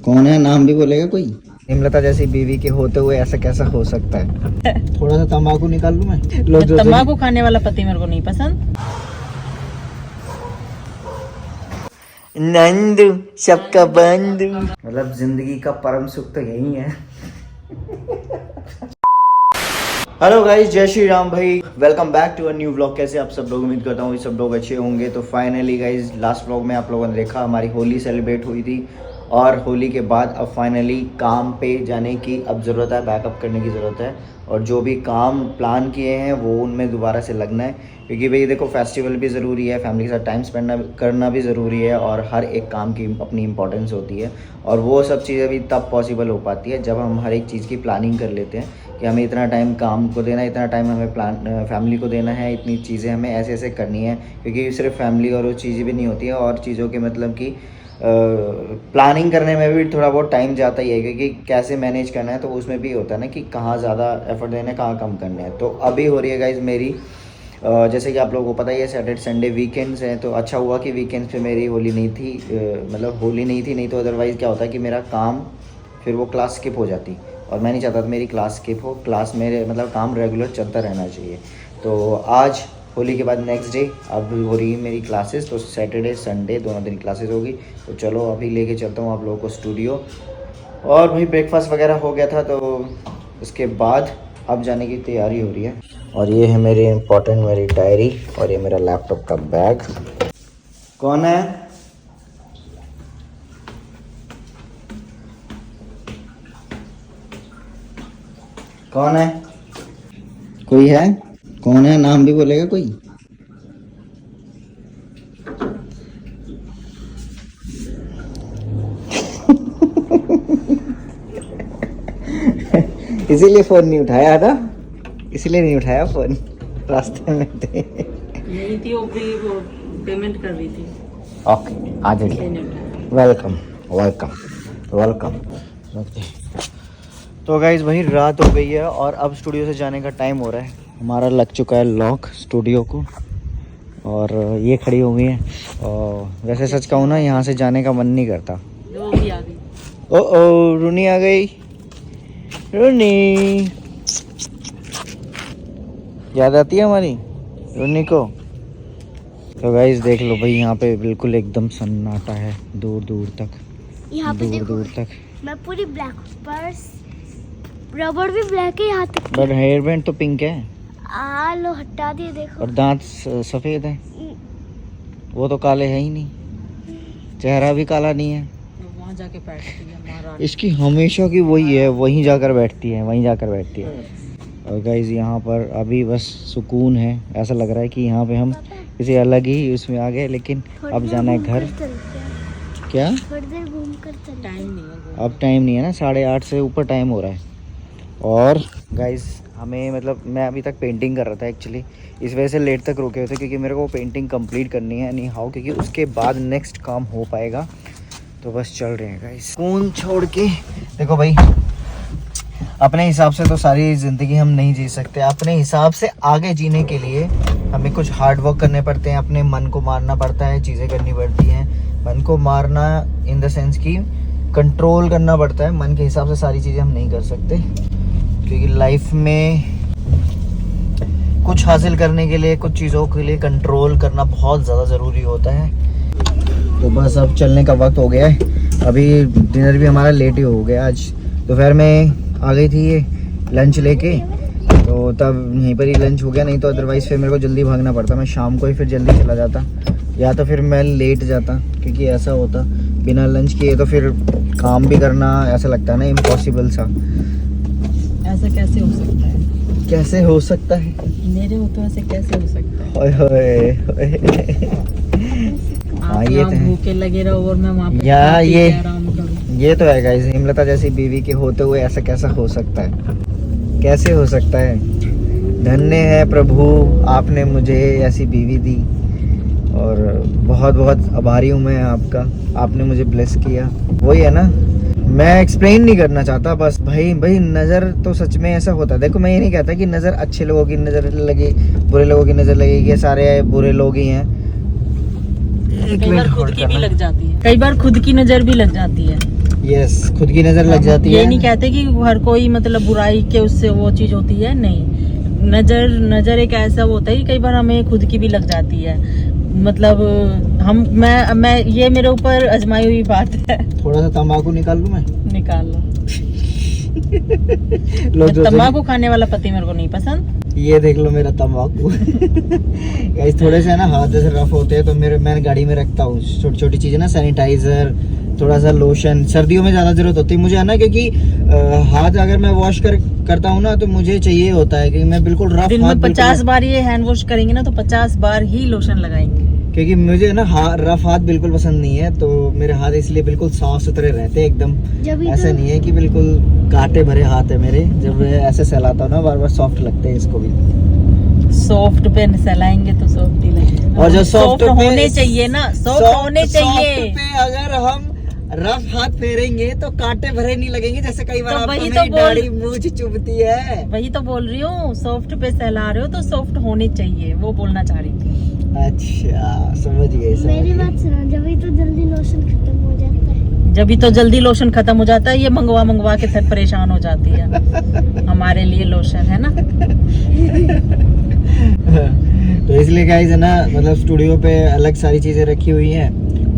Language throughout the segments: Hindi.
कौन है, नाम भी बोलेगा कोई? हेमलता जैसी बीवी के होते हुए ऐसा कैसा हो सकता है? थोड़ा सा तंबाकू निकाल लूं मैं? लोग तंबाकू खाने वाला पति मेरे को नहीं पसंद। नंदू सबका बंधु, मतलब जिंदगी का परम सुख तो यही है। हेलो गाइस, जय श्री राम भाई, welcome back to a new vlog. कैसे आप सब लोग? उम्मीद करता हूँ सब लोग अच्छे होंगे। तो फाइनली गाइस, लास्ट व्लॉग में आप लोगों ने देखा हमारी होली सेलिब्रेट हुई थी, और होली के बाद अब फाइनली काम पे जाने की अब ज़रूरत है, बैकअप करने की ज़रूरत है। और जो भी काम प्लान किए हैं वो उनमें दोबारा से लगना है, क्योंकि भाई देखो, फेस्टिवल भी ज़रूरी है, फैमिली के साथ टाइम स्पेंड करना भी ज़रूरी है, और हर एक काम की अपनी इंपॉर्टेंस होती है। और वो सब चीज़ें भी तब पॉसिबल हो पाती है जब हम हर एक चीज़ की प्लानिंग कर लेते हैं कि हमें इतना टाइम काम को देना है, इतना टाइम हमें फैमिली को देना है, इतनी चीज़ें हमें ऐसे ऐसे करनी है। क्योंकि सिर्फ फैमिली और वो चीज़ें भी नहीं होती है, और चीज़ों के मतलब कि प्लानिंग करने में भी थोड़ा बहुत टाइम जाता ही है, क्योंकि कैसे मैनेज करना है तो उसमें भी होता है ना कि कहाँ ज़्यादा एफर्ट देना है, कहाँ कम करना है। तो अभी हो रही है गाइज मेरी, जैसे कि आप लोगों को पता ही है, सैटरडे संडे वीकेंड्स हैं। तो अच्छा हुआ कि वीकेंड्स पे मेरी होली नहीं थी, मतलब होली नहीं थी, नहीं तो अदरवाइज़ क्या होता है कि मेरा काम फिर वो क्लास स्किप हो जाती, और मैं नहीं चाहता था मेरी क्लास स्किप हो। क्लास मेरे मतलब काम रेगुलर चलता रहना चाहिए। तो आज होली के बाद नेक्स्ट डे अब हो रही है मेरी क्लासेस, तो सैटरडे संडे दोनों दिन क्लासेस होगी। तो चलो अभी लेके चलता हूँ आप लोगों को स्टूडियो। और भाई ब्रेकफास्ट वगैरह हो गया था, तो उसके बाद अब जाने की तैयारी हो रही है। और ये है मेरी इम्पोर्टेंट मेरी डायरी, और ये मेरा लैपटॉप का बैग। कौन है? कौन है? कोई है? कौन है? नाम भी बोलेगा कोई? इसीलिए फोन नहीं उठाया था, इसलिए नहीं उठाया फोन, रास्ते में थे। नहीं थी, वो पेमेंट कर रही थी। ओके, आ जाइए। Welcome welcome welcome. तो गाइज वही रात हो गई है, और अब स्टूडियो से जाने का टाइम हो रहा है। हमारा लग चुका है लॉक स्टूडियो को, और ये खड़ी हो गई है। और वैसे सच कहूँ ना, यहाँ से जाने का मन नहीं करता। वो भी आ गई। ओ रूनी आ गई। रूनी याद आती है हमारी रूनी को। तो गाइज देख लो भाई, यहाँ पे बिल्कुल एकदम सन्नाटा है, दूर दूर तक, यहाँ पे दूर दूर तक। मैं पूरी ब्लैक, पर्स रबड़ भी ब्लैक है यहाँ तक। बट हेयर बैंड तो पिंक है। लो हटा दिए, देखो। और दांत सफेद है, वो तो काले है ही नहीं, चेहरा भी काला नहीं है। वहाँ जाके बैठती है महारानी। इसकी हमेशा की वही है, वहीं जाकर बैठती है, वहीं जाकर बैठती है। और गाइज यहाँ पर अभी बस सुकून है, ऐसा लग रहा है कि यहाँ पे हम किसी अलग ही उसमें आ गए। लेकिन अब जाना है घर। क्या? थोड़ी देर घूम कर चलते। टाइम नहीं है। अब टाइम नहीं है ना, 8:30 से ऊपर टाइम हो रहा है। और गाइज हमें मतलब मैं अभी तक पेंटिंग कर रहा था एक्चुअली, इस वजह से लेट तक रुके हुए थे, क्योंकि मेरे को पेंटिंग कंप्लीट करनी है एनी हाउ, क्योंकि उसके बाद नेक्स्ट काम हो पाएगा। तो बस चल रहे हैं गाइज, फोन छोड़ के। देखो भाई, अपने हिसाब से तो सारी ज़िंदगी हम नहीं जी सकते। अपने हिसाब से आगे जीने के लिए हमें कुछ हार्ड वर्क करने पड़ते हैं, अपने मन को मारना पड़ता है, चीज़ें करनी पड़ती हैं। मन को मारना इन द सेंस की कंट्रोल करना पड़ता है। मन के हिसाब से सारी चीज़ें हम नहीं कर सकते, क्योंकि लाइफ में कुछ हासिल करने के लिए, कुछ चीज़ों के लिए कंट्रोल करना बहुत ज़्यादा ज़रूरी होता है। तो बस अब चलने का वक्त हो गया है। अभी डिनर भी हमारा लेट ही हो गया। आज दोपहर में आ गई थी ये लंच लेके, तो तब यहीं पर ही लंच हो गया। नहीं तो अदरवाइज़ फिर मेरे को जल्दी भागना पड़ता, मैं शाम को ही फिर जल्दी चला जाता, या तो फिर मैं लेट जाता, क्योंकि ऐसा होता बिना लंच किए तो फिर काम भी करना ऐसा लगता है ना इम्पॉसिबल सा। ऐसा कैसे हो सकता है? कैसे हो सकता है? मेरे हो तो ऐसे कैसे हो सकता है? ओए होए। हाँ, ये तो है। भूखे लगे रहो और मैं वहाँ पे या खा पी ये के आराम करूं। ये तो है गाइस, हेमलता जैसी बीवी के होते हुए ऐसा कैसा हो सकता है? कैसे हो सकता है? धन्य है प्रभु, आपने मुझे ऐसी बीवी दी, और बहुत बहुत आभारी हूँ मैं आपका, आपने मुझे ब्लेस किया। वही है ना, मैं एक्सप्लेन नहीं करना चाहता। बस भाई नज़र तो सच में ऐसा होता है। देखो, मैं ये नहीं कहता कि नज़र अच्छे लोगों की नज़र लगे, बुरे लोगों की नज़र लगेगी, ये सारे बुरे लोग ही हैं। कई बार खुद की भी लग जाती है, कई बार खुद की नज़र भी लग जाती है। यस, खुद की नजर लग जाती है। ये नहीं कहते कि हर कोई मतलब बुराई के उससे वो चीज होती है, नहीं। नजर एक ऐसा होता है कि कई बार हमें खुद की भी लग जाती है। मतलब मैं ये मेरे ऊपर आजमाई हुई बात है। थोड़ा सा तंबाकू निकाल लूं मैं? निकाल लो। लोग तंबाकू खाने वाला पति मेरे को नहीं पसंद। ये देख लो मेरा तंबाकू। गाइस थोड़े से ना हाथ जैसे रफ होते हैं तो मैं गाड़ी में रखता हूँ छोटी छोटी चीजें ना, सैनिटाइजर, थोड़ा सा लोशन। सर्दियों में ज्यादा जरूरत होती है मुझे, है ना, क्योंकि हाथ अगर मैं वॉश करता हूँ ना तो मुझे चाहिए होता है कि मैं बिल्कुल रफ दिन में 50 बार ये हैंड वॉश करेंगे ना तो 50 बार ही लोशन लगाएंगे, क्योंकि मुझे ना रफ हाथ बिल्कुल पसंद नहीं है। तो मेरे हाथ इसलिए बिल्कुल साफ सुथरे रहते हैं एकदम। ऐसा नहीं है कि बिल्कुल कांटे भरे हाथ है मेरे। जब ऐसे सहलाता हूँ ना बार बार सॉफ्ट लगते हैं इसको भी। सॉफ्ट पे सहलाएंगे तो सॉफ्ट ही लगेगा। और जो सॉफ्ट होने चाहिए ना, सॉफ्ट होने चाहिए। सॉफ्ट पे अगर हम रफ हाथ फेरेंगे तो कांटे भरे नहीं लगेंगे, जैसे कई बार तो वही आपको तो मेरी दाढ़ी मूंछ चुभती है। वही तो बोल रही हूँ, सॉफ्ट पे सहला रहे हो तो सॉफ्ट होने चाहिए, वो बोलना चाह रही थी। अच्छा समझ गए। मेरी बात सुनो, जब तो जल्दी लोशन खत्म हो जाता है। जब तो जल्दी लोशन खत्म हो जाता है, ये मंगवा के फिर परेशान हो जाती है। हमारे लिए लोशन है ना। तो इसलिए गाइस है ना, मतलब स्टूडियो पे अलग सारी चीजें रखी हुई हैं,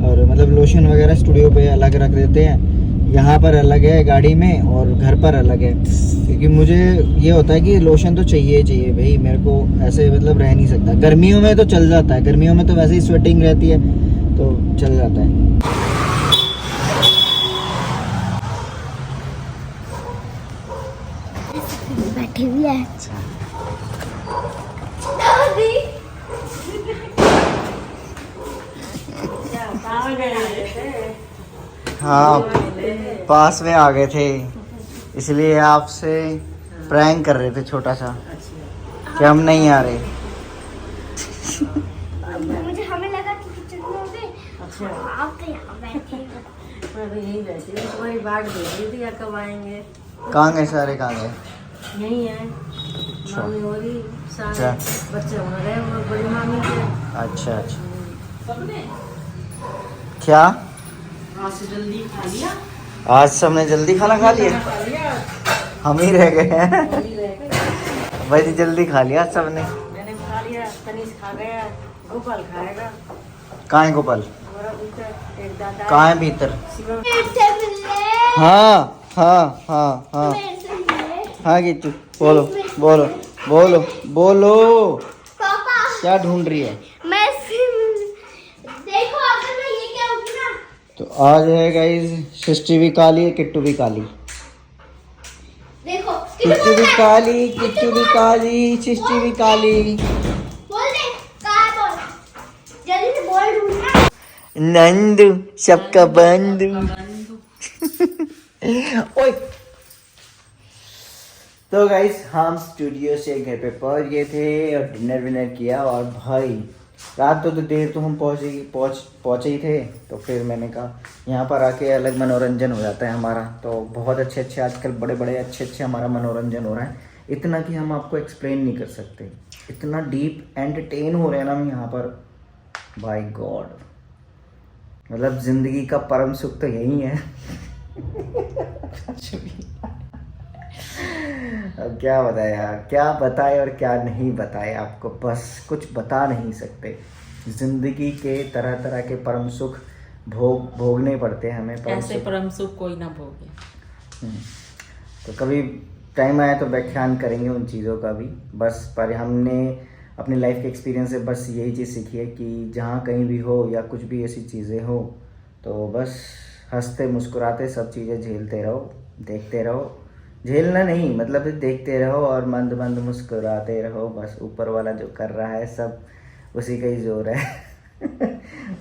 और मतलब लोशन वगैरह स्टूडियो पे अलग रख देते हैं, यहाँ पर अलग है गाड़ी में, और घर पर अलग है। क्योंकि मुझे ये होता है कि लोशन तो चाहिए भाई, मेरे को ऐसे मतलब रह नहीं सकता। गर्मियों में तो चल जाता है, गर्मियों में तो वैसे ही स्वेटिंग रहती है तो चल जाता है। बैठी हुई है। हाँ, पास में आ गए थे, इसलिए आपसे प्रैंक कर रहे थे छोटा सा कि हम नहीं आ रहे। मुझे हमें लगा कि किचन में होंगे। अच्छा, आप तो यहाँ बैठे हो। मैं तो यही बैठी हूँ, तुम्हारी बाट देख रही थी, या कब आएंगे। कहाँ गए सारे, कहाँ गए? यही है, अच्छा। मामी हो रही, अच्छा। सारे बच्चे हो रहे हैं, वो बड़ी मामी के। अच्छा अच्छा। क्या आज से जल्दी खा लिया, आज सबने जल्दी खाना खा लिया? खा लिया, हम ही रह गए हैं। जल्दी रह गए। भाई जल्दी खा लिया सबने। मैंने खा लिया, तनीश खा गया, गोपाल खाएगा। कहाँ है गोपाल? हमारा भीतर एक दादा कहाँ है भीतर? शिवम। मेरे से मिले। हाँ हाँ हाँ हाँ मेरे से मिले। हाँ गीतू, बोलो बोलो बोलो बोलो, पापा क्या ढूंढ रही है? मैं देखो, अगर मैं ये क्या होगी ना, तो आज है गाइस, सृष्टि भी काली है, किट्टू भी काली। देखो किट्टू भी काली, किट्टू भी काली, सृष्टि भी काली। बोल दे, कहाँ बोल, जल्दी से बोल ढूंढना। नंदू सबका बंधु। ओए, तो गाइस हम स्टूडियो से घर पे पहुंच गए थे और डिनर विनर किया। और भाई रात तो देर तो हम पहुंचे ही थे, तो फिर मैंने कहा यहाँ पर आके अलग मनोरंजन हो जाता है हमारा। तो बहुत अच्छे आजकल बड़े अच्छे हमारा मनोरंजन हो रहा है, इतना कि हम आपको एक्सप्लेन नहीं कर सकते। इतना डीप एंटरटेन हो रहे हैं ना हम यहाँ पर, बाय गॉड। मतलब जिंदगी का परम सुख तो यही है। अब क्या बताए यार, क्या बताए और क्या नहीं बताए आपको, बस कुछ बता नहीं सकते। जिंदगी के तरह तरह के परम सुख भोगने पड़ते हैं हमें। ऐसे परम सुख कोई ना भोगे। तो कभी टाइम आया तो व्याख्यान करेंगे उन चीज़ों का भी। बस पर हमने अपनी लाइफ के एक्सपीरियंस से बस यही चीज़ सीखी है कि जहाँ कहीं भी हो या कुछ भी ऐसी चीज़ें हो तो बस हंसते मुस्कुराते सब चीज़ें झेलते रहो, देखते रहो। झेलना नहीं, मतलब देखते रहो और मंद मंद मुस्कुराते रहो। बस ऊपर वाला जो कर रहा है सब उसी का ही जोर है।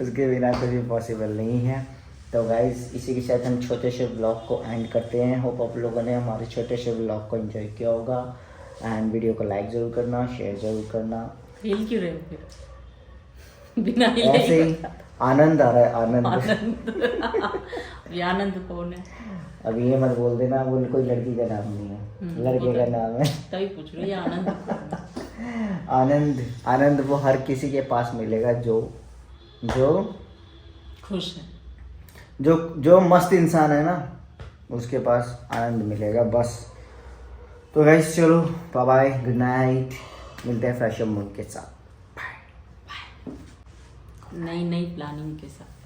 उसके बिना कुछ भी पॉसिबल नहीं है। तो गाइज इसी के साथ हम छोटे से ब्लॉग को एंड करते हैं। होप आप लोगों ने हमारे छोटे से ब्लॉग को एंजॉय किया होगा। एंड वीडियो को लाइक ज़रूर करना, शेयर ज़रूर करना। हिल क्यों रहे हो फिर? बिना हिले ऐसे ही आनंद आ रहा है, आनंद। अभी आनंद कौन है? अब ये मत बोल देना वो कोई लड़की का नाम नहीं है, लड़के का नाम है। तभी पूछ रही है आनंद कौन है? आनंद, आनंद वो हर किसी के पास मिलेगा जो जो खुश है, जो मस्त इंसान है ना, उसके पास आनंद मिलेगा बस। तो गाइस चलो बाय बाय, गुड नाइट, मिलते हैं फ्रेश अप मूड के साथ। नई नई प्लानिंग के साथ।